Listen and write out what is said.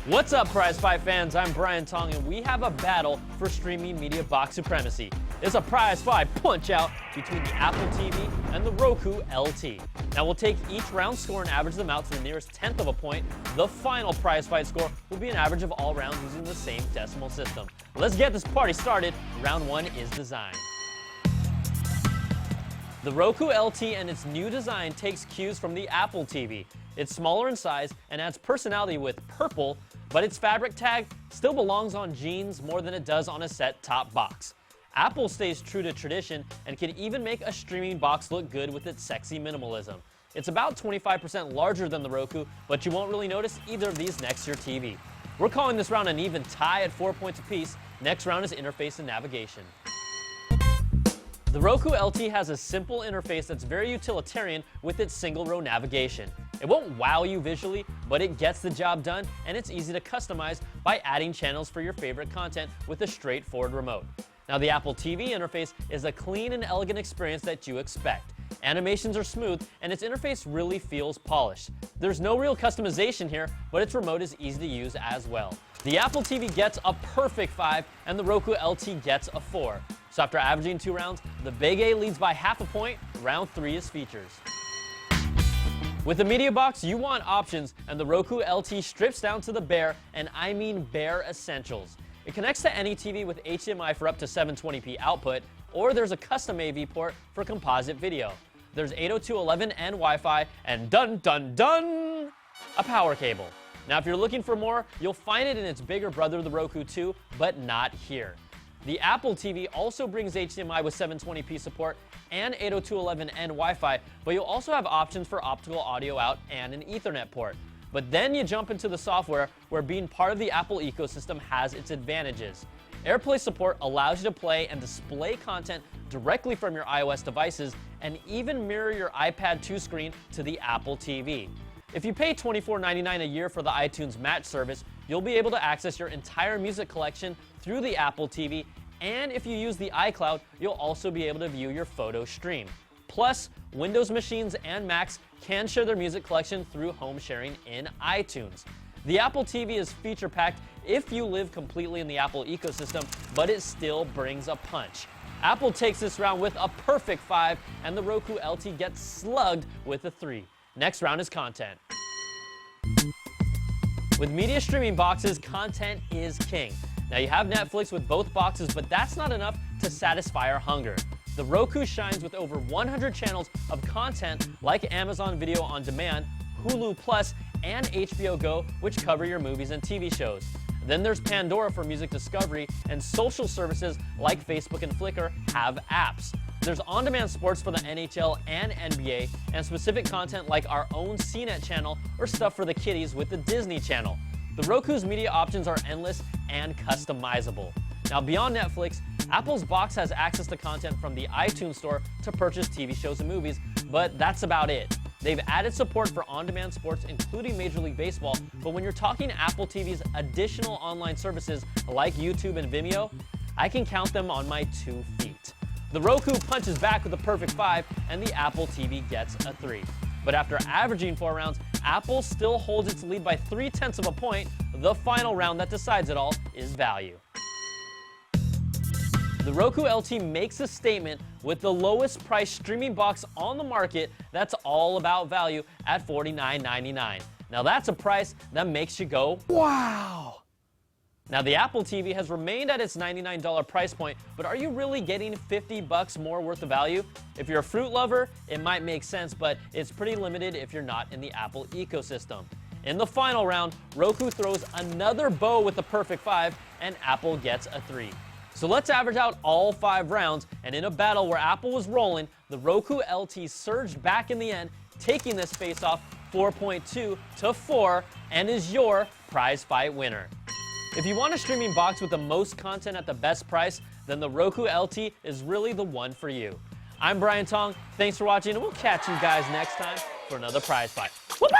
What's up, Prizefight fans? I'm Brian Tong, and we have a battle for streaming media box supremacy. It's a Prizefight punch-out between the Apple TV and the Roku LT. Now, we'll take each round score and average them out to the nearest tenth of a point. The final Prizefight score will be an average of all rounds using the same decimal system. Let's get this party started. Round 1 is design. The Roku LT and its new design takes cues from the Apple TV. It's smaller in size and adds personality with purple, but its fabric tag still belongs on jeans more than it does on a set-top box. Apple stays true to tradition and can even make a streaming box look good with its sexy minimalism. It's about 25% larger than the Roku, but you won't really notice either of these next to your TV. We're calling this round an even tie at 4 points apiece. Next round is interface and navigation. The Roku LT has a simple interface that's very utilitarian with its single-row navigation. It won't wow you visually, but it gets the job done, and it's easy to customize by adding channels for your favorite content with a straightforward remote. Now, the Apple TV interface is a clean and elegant experience that you expect. Animations are smooth, and its interface really feels polished. There's no real customization here, but its remote is easy to use as well. The Apple TV gets a perfect 5, and the Roku LT gets a 4. So after averaging 2 rounds, the Big A leads by half a point. Round 3 is features. With the media box, you want options, and the Roku LT strips down to the bare, and I mean bare essentials. It connects to any TV with HDMI for up to 720p output, or there's a custom AV port for composite video. There's 802.11 and Wi-Fi, and dun dun dun, a power cable. Now, if you're looking for more, you'll find it in its bigger brother, the Roku 2, but not here. The Apple TV also brings HDMI with 720p support and 802.11 and Wi-Fi, but you'll also have options for optical audio out and an Ethernet port. But then you jump into the software, where being part of the Apple ecosystem has its advantages. AirPlay support allows you to play and display content directly from your iOS devices and even mirror your iPad 2 screen to the Apple TV. If you pay $24.99 a year for the iTunes Match service, you'll be able to access your entire music collection through the Apple TV, and if you use the iCloud, you'll also be able to view your photo stream. Plus, Windows machines and Macs can share their music collection through home sharing in iTunes. The Apple TV is feature-packed if you live completely in the Apple ecosystem, but it still brings a punch. Apple takes this round with a perfect 5, and the Roku LT gets slugged with a 3. Next round is content. With media streaming boxes, content is king. Now, you have Netflix with both boxes, but that's not enough to satisfy our hunger. The Roku shines with over 100 channels of content like Amazon Video on Demand, Hulu Plus, and HBO Go, which cover your movies and TV shows. Then there's Pandora for music discovery, and social services like Facebook and Flickr have apps. There's on-demand sports for the NHL and NBA, and specific content like our own CNET channel or stuff for the kiddies with the Disney Channel. The Roku's media options are endless and customizable. Now, beyond Netflix, Apple's box has access to content from the iTunes Store to purchase TV shows and movies, but that's about it. They've added support for on-demand sports, including Major League Baseball, but when you're talking Apple TV's additional online services like YouTube and Vimeo, I can count them on my 2 feet. The Roku punches back with a perfect 5, and the Apple TV gets a 3. But after averaging 4 rounds, Apple still holds its lead by 0.3 of a point. The final round that decides it all is value. The Roku LT makes a statement with the lowest price streaming box on the market that's all about value at $49.99. Now, that's a price that makes you go, wow! Now, the Apple TV has remained at its $99 price point, but are you really getting $50 more worth of value? If you're a fruit lover, it might make sense, but it's pretty limited if you're not in the Apple ecosystem. In the final round, Roku throws another bow with the perfect 5, and Apple gets a 3. So let's average out all 5 rounds, and in a battle where Apple was rolling, the Roku LT surged back in the end, taking this face-off 4.2 to 4, and is your Prizefight winner. If you want a streaming box with the most content at the best price, then the Roku LT is really the one for you. I'm Brian Tong. Thanks for watching, and we'll catch you guys next time for another Prizefight. Whoop!